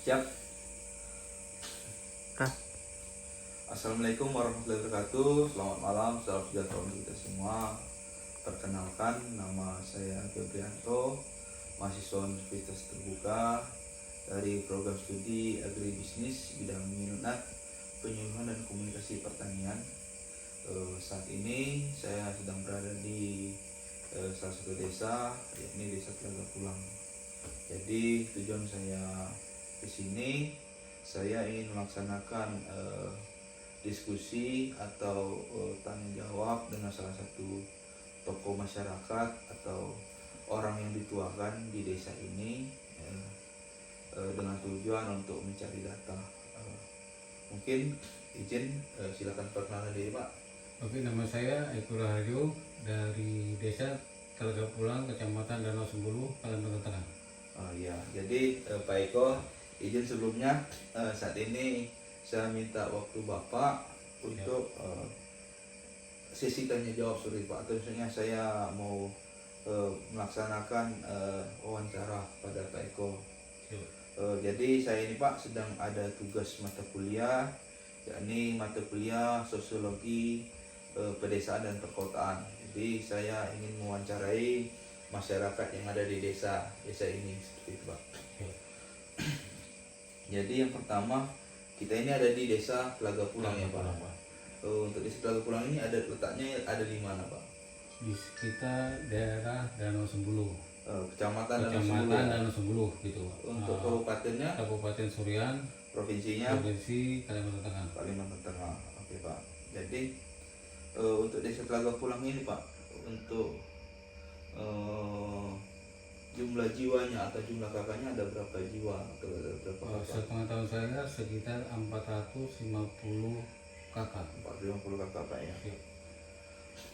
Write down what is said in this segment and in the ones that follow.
Siap. Kak, Assalamualaikum warahmatullahi wabarakatuh. Selamat malam, salam sejahtera untuk kita semua. Perkenalkan, nama saya Febrianto, mahasiswa Universitas Terbuka dari program studi agribisnis bidang minat penyuluhan dan komunikasi pertanian. Saat ini saya sedang berada di salah satu desa, yakni Desa Telaga Pulang. Jadi tujuan saya di sini, saya ingin melaksanakan diskusi atau tanya jawab dengan salah satu tokoh masyarakat atau orang yang dituakan di desa ini, dengan tujuan untuk mencari data. Mungkin izin silakan perkenalan diri, Pak. Oke, nama saya Eko Raharjo dari Desa Telaga Pulang, Kecamatan Danau Sembulu, Kalimantan Tengah. Oh iya, jadi Pak Eko, izin sebelumnya saat ini saya minta waktu Bapak untuk sesi tanya jawab sore Pak, atau misalnya saya mau melaksanakan wawancara pada Pak Eko. Jadi saya ini Pak sedang ada tugas mata kuliah, yakni mata kuliah sosiologi pedesaan dan perkotaan. Jadi saya ingin mewawancarai masyarakat yang ada di desa ini, seperti itu Pak. Jadi yang pertama, kita ini ada di Desa Telaga Pulang ya Pak. Untuk Desa Telaga Pulang ini letaknya ada di mana Pak? Di sekitar daerah Danau Sembulu, Kecamatan Danau Sembulu gitu. Untuk kabupatennya? Kabupaten Surian, Provinsinya? Provinsi Kalimantan Tengah. Kalimantan Tengah. Oke Pak. Jadi untuk Desa Telaga Pulang ini Pak, untuk jumlah jiwanya atau jumlah kakaknya ada berapa jiwa atau ada berapa kakak? Sepengetahuan saya sekitar 450 kakak. 450 kakak Pak ya.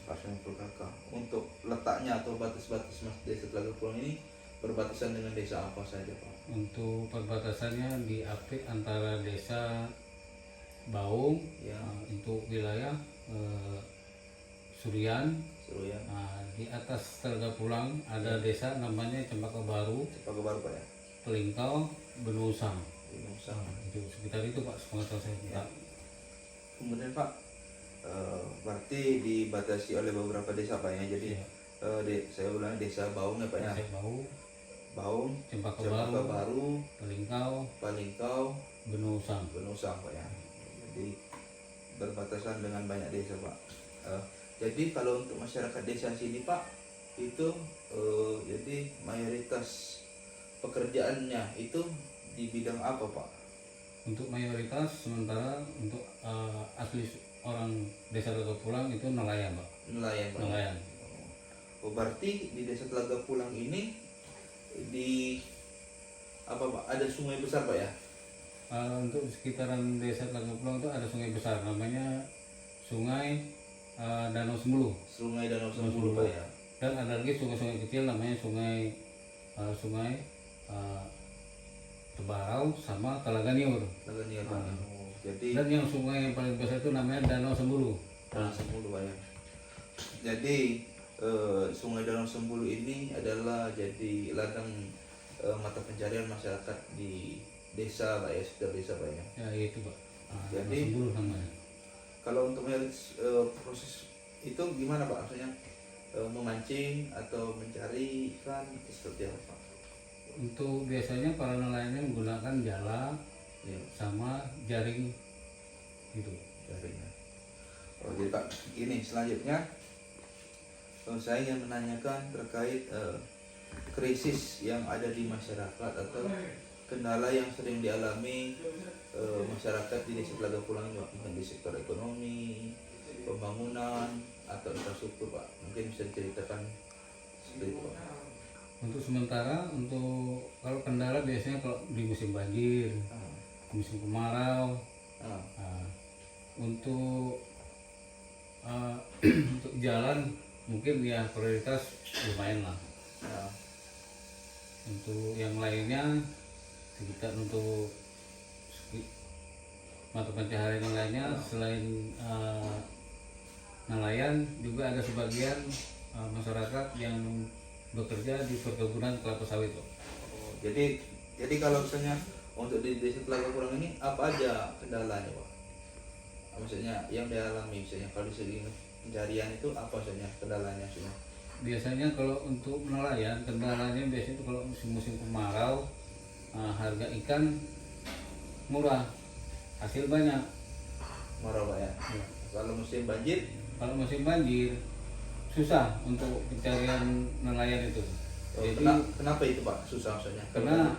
450 kakak. Untuk letaknya atau batas-batas Desa Telaga Pulang ini berbatasan dengan desa apa saja Pak? Untuk perbatasannya diapit antara Desa Baung Ya. untuk wilayah Surian. Surian. Nah, di atas Telaga Pulang ada desa namanya Cempaka Baru, Cempaka Baru Pak ya. Pelingkau, Benusang. Benusang. Itu sekitar itu Pak, sepengetahuan saya. Ya. Kemudian Pak, berarti dibatasi oleh beberapa desa Pak ya. Jadi saya ulangi, Desa Baung ya Pak ya. Desa Baung, Cempaka Baru, Pelingkau, Benusang. Pak ya. Jadi berbatasan dengan banyak desa Pak. Jadi kalau untuk masyarakat desa sini Pak, itu jadi mayoritas pekerjaannya itu di bidang apa Pak? Untuk mayoritas sementara untuk asli orang Desa Telaga Pulang itu nelayan Pak. Nelayan Pak. Nelayan. Oh, berarti di Desa Telaga Pulang ini di apa Pak? Ada sungai besar Pak ya? Untuk sekitaran Desa Telaga Pulang itu ada sungai besar namanya Sungai Danau Sembulu. Sungai Danau Sembulu Pak ya. Dan ada lagi sungai-sungai kecil namanya Sungai Tebarau sama Talaganiur. Talaganiur Pak. Jadi Dan yang sungai yang paling besar itu namanya Danau Sembulu. Danau Sembulu Pak ya. Jadi Sungai Danau Sembulu ini adalah jadi ladang mata pencarian masyarakat di desa Pak ya, sekitar desa Pak ya. Ya itu Pak. Jadi Danau Sembulu namanya. kalau untuk proses itu gimana Pak? Maksudnya memancing atau mencari ikan seperti apa Pak? Untuk biasanya para nelayan menggunakan jala Ya, sama jaring gitu. jaringnya. Oh, jadi Pak, ini selanjutnya saya ingin menanyakan terkait krisis yang ada di masyarakat atau kendala yang sering dialami masyarakat di Desa Telaga Pulang ini Pak, mungkin di sektor ekonomi, pembangunan atau infrastruktur Pak. Mungkin bisa diceritakan seperti itu Pak. Untuk sementara kalau kendala biasanya kalau di musim banjir, musim kemarau. Untuk untuk jalan mungkin ya prioritas lumayan lah. Untuk yang lainnya sekitar untuk mata pencaharian yang lainnya selain nelayan juga ada sebagian masyarakat yang bekerja di perkebunan kelapa sawit. Oh, jadi kalau misalnya untuk di desa Telaga Pulang ini apa aja kendalanya Pak? Maksudnya yang dialami misalnya kalau di segi pencarian itu apa saja kendalanya maksudnya? Biasanya kalau untuk nelayan kendalanya biasanya itu kalau musim-musim kemarau, harga ikan murah, hasil banyak. Marah Pak ya. Ya. Kalau musim banjir Kalau musim banjir susah untuk pencarian nelayan itu. Jadi kenapa itu Pak susah maksudnya? karena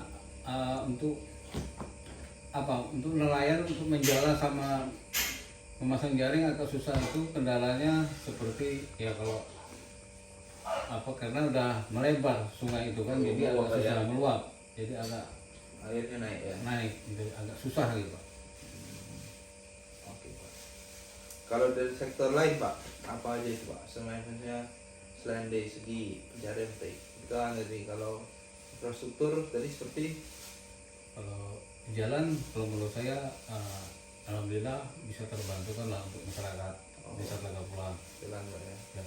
untuk untuk nelayan untuk menjala sama memasang jaring agak susah. Itu kendalanya seperti ya kalau karena udah melebar sungai itu kan, jadi agak susah meluap, jadi agak airnya naik ya. naik gitu, agak susah gitu Pak. Oke Pak. Kalau dari sektor lain Pak, apa aja itu Pak? Selain dari segi pencarian tadi, kita dari kalau infrastruktur tadi seperti Kalau jalan, kalau menurut saya alhamdulillah bisa terbantukan lah untuk masyarakat desa Telaga Pulang. jalan Pak ya. Ya.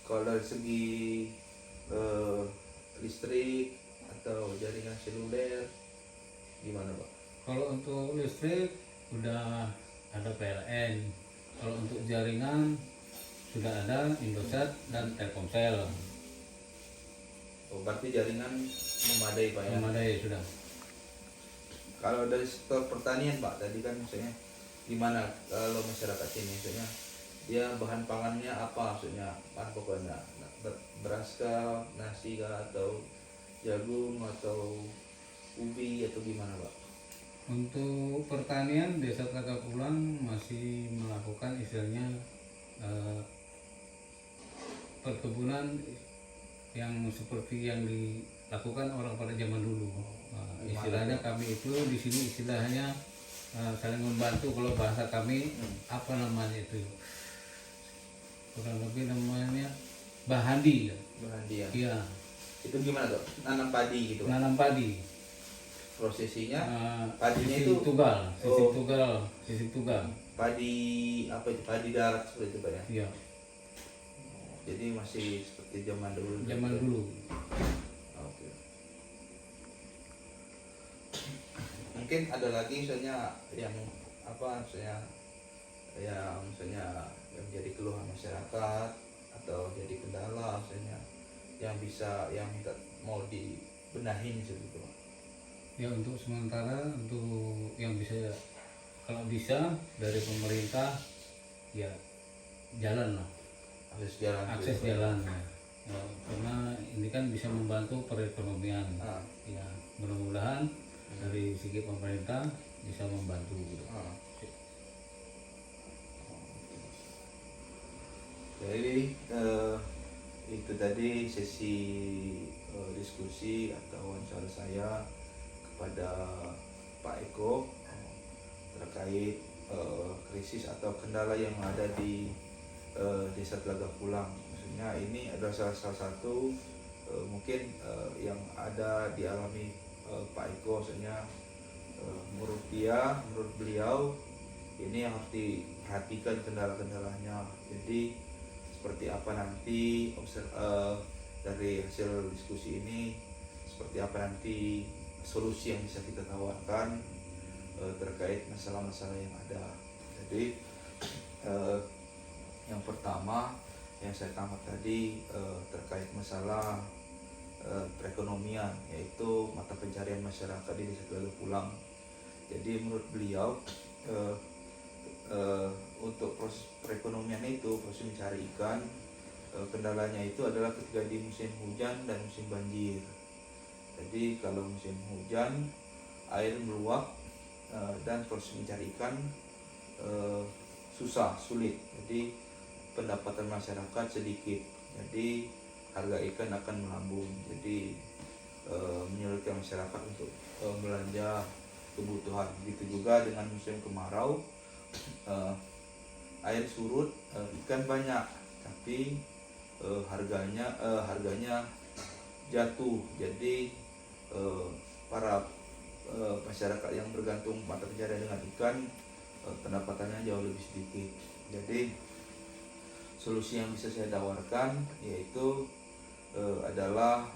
Kalau dari segi listrik atau jaringan seluler gimana Pak? Kalau untuk listrik udah ada PLN. Kalau untuk jaringan sudah ada Indosat dan Telkomsel. Oh, berarti jaringan memadai Pak ya? Memadai sudah. Kalau dari sektor pertanian Pak, tadi kan misalnya gimana kalau masyarakat ini misalnya dia bahan pangannya apa maksudnya bahan pokoknya beras kah, nasi kah, atau jagung atau ubi atau gimana Pak? Untuk pertanian desa Telaga Pulang masih melakukan istilahnya perkebunan yang seperti yang dilakukan orang pada zaman dulu. Istilahnya kami itu di sini istilahnya saling membantu. Kalau bahasa kami apa namanya itu, kurang lebih namanya bahandi ya. Bahandi ya? Iya, Itu gimana tuh? Nanam padi gitu Pak? nanam padi. Prosesinya padinya Sisip itu sisip tugal. padi apa itu? Padi darat seperti itu Pak ya? Iya, Jadi masih seperti zaman dulu. zaman dulu. Oke. Mungkin ada lagi misalnya yang misalnya yang menjadi keluhan masyarakat atau jadi kendala misalnya yang minta mau dibenahin gitu. Ya untuk sementara untuk yang bisa, kalau bisa dari pemerintah ya jalan lah, akses jalan ya. Karena ini kan bisa membantu perekonomian. Ya mudah-mudahan dari segi pemerintah bisa membantu gitu. Jadi itu tadi sesi diskusi atau wawancara saya kepada Pak Eko terkait krisis atau kendala yang ada di desa Telaga Pulang. Maksudnya ini adalah salah satu mungkin yang ada dialami Pak Eko. Maksudnya menurut beliau ini yang harus diperhatikan kendala-kendalanya. Jadi seperti apa nanti dari hasil diskusi ini, seperti apa nanti solusi yang bisa kita tawarkan terkait masalah-masalah yang ada. Jadi yang pertama yang saya tangkap tadi terkait masalah perekonomian, yaitu mata pencarian masyarakat di desa Telaga Pulang. Jadi menurut beliau untuk proses perekonomian itu, proses mencari ikan, kendalanya itu adalah ketika di musim hujan dan musim banjir. Jadi kalau musim hujan air meluap dan proses mencari ikan sulit. Jadi pendapatan masyarakat sedikit. Jadi harga ikan akan melambung. Jadi menyulitkan masyarakat untuk belanja kebutuhan. Begitu juga dengan musim kemarau, air surut, ikan banyak, tapi harganya jatuh. Jadi para masyarakat yang bergantung mata pencarian dengan ikan pendapatannya jauh lebih sedikit. Jadi solusi yang bisa saya tawarkan yaitu adalah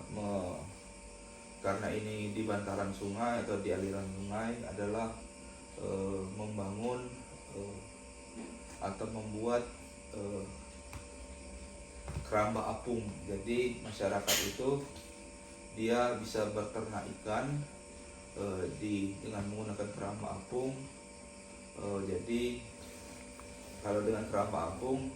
karena ini di bantaran sungai atau di aliran sungai adalah membangun atau membuat keramba apung. Jadi masyarakat itu dia bisa berternak ikan dengan menggunakan keramba apung. Jadi kalau dengan keramba apung,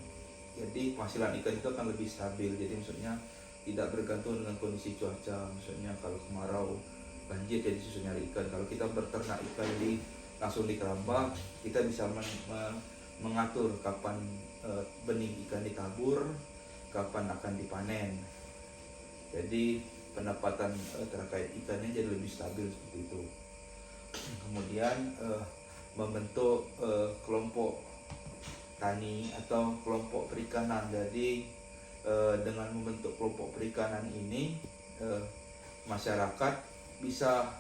jadi penghasilan ikan itu akan lebih stabil. Jadi maksudnya tidak bergantung dengan kondisi cuaca. Maksudnya kalau kemarau, banjir, jadi susah nyari ikan. Kalau kita berternak ikan langsung di keramba, kita bisa mengatur kapan benih ikan ditabur, kapan akan dipanen. Jadi pendapatan terkait ikannya jadi lebih stabil seperti itu. Kemudian membentuk kelompok tani atau kelompok perikanan. Jadi dengan membentuk kelompok perikanan ini masyarakat bisa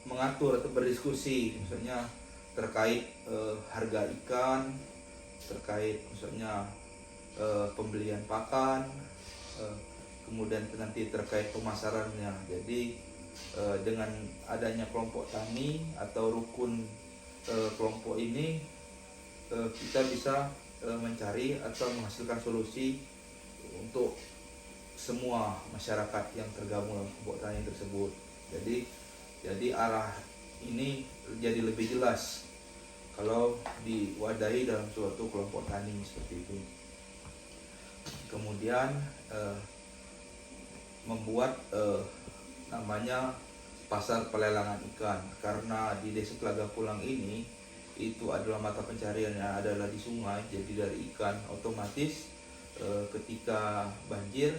mengatur atau berdiskusi, misalnya terkait harga ikan, terkait misalnya pembelian pakan, kemudian nanti terkait pemasarannya. Jadi dengan adanya kelompok tani atau rukun kelompok ini, kita bisa mencari atau menghasilkan solusi untuk semua masyarakat yang tergabung dalam kelompok tani tersebut. Jadi arah ini jadi lebih jelas kalau diwadahi dalam suatu kelompok tani seperti itu. Kemudian membuat namanya pasar pelelangan ikan, karena di desa Telaga Pulang ini itu adalah mata pencariannya adalah di sungai. Jadi dari ikan otomatis ketika banjir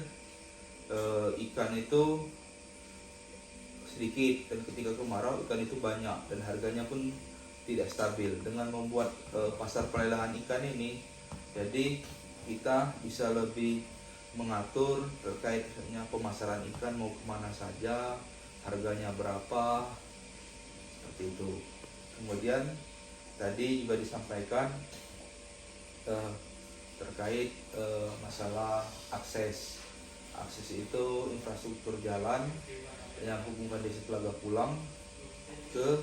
ikan itu sedikit, dan ketika kemarau ikan itu banyak dan harganya pun tidak stabil. Dengan membuat pasar pelelangan ikan ini, jadi kita bisa lebih mengatur terkait misalnya pemasaran ikan mau kemana saja, harganya berapa, seperti itu. Kemudian tadi juga disampaikan terkait masalah akses itu infrastruktur jalan yang hubungan desa Telaga Pulang ke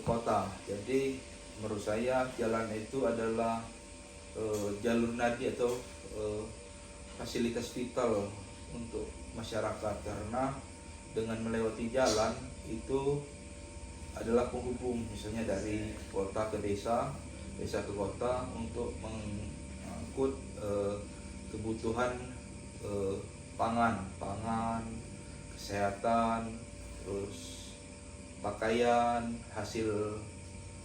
kota. Jadi menurut saya jalan itu adalah jalur nadi atau fasilitas vital untuk masyarakat, karena dengan melewati jalan itu adalah penghubung misalnya dari kota ke desa, desa ke kota, untuk mengangkut kebutuhan pangan, kesehatan, terus pakaian, hasil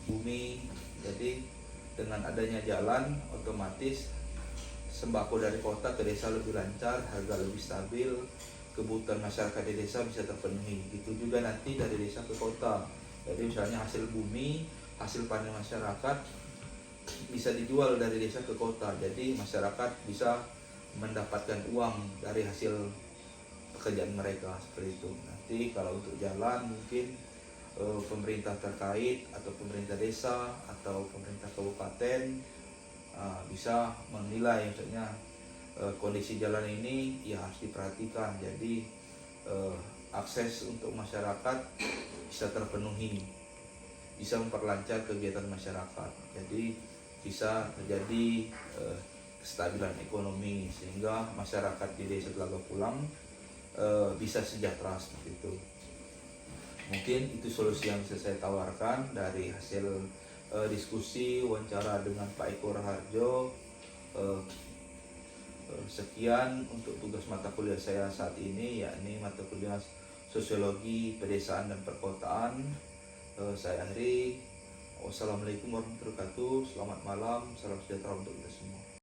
bumi. Jadi dengan adanya jalan, otomatis sembako dari kota ke desa lebih lancar, harga lebih stabil, kebutuhan masyarakat di desa bisa terpenuhi. Itu juga nanti dari desa ke kota. Jadi misalnya hasil bumi, hasil panen masyarakat bisa dijual dari desa ke kota. Jadi masyarakat bisa mendapatkan uang dari hasil pekerjaan mereka, seperti itu. Nanti kalau untuk jalan mungkin pemerintah terkait atau pemerintah desa atau pemerintah kabupaten bisa menilai misalnya kondisi jalan ini ya harus diperhatikan. Jadi akses untuk masyarakat bisa terpenuhi, bisa memperlancar kegiatan masyarakat. Jadi bisa terjadi kestabilan ekonomi sehingga masyarakat di desa Telaga Pulang bisa sejahtera, seperti itu. Mungkin itu solusi yang bisa saya tawarkan dari hasil diskusi wawancara dengan Pak Eko Raharjo. Sekian untuk tugas mata kuliah saya saat ini, yakni mata kuliah Sosiologi Pedesaan dan Perkotaan. Saya akhiri. Wassalamualaikum warahmatullahi wabarakatuh. Selamat malam, salam sejahtera untuk kita semua.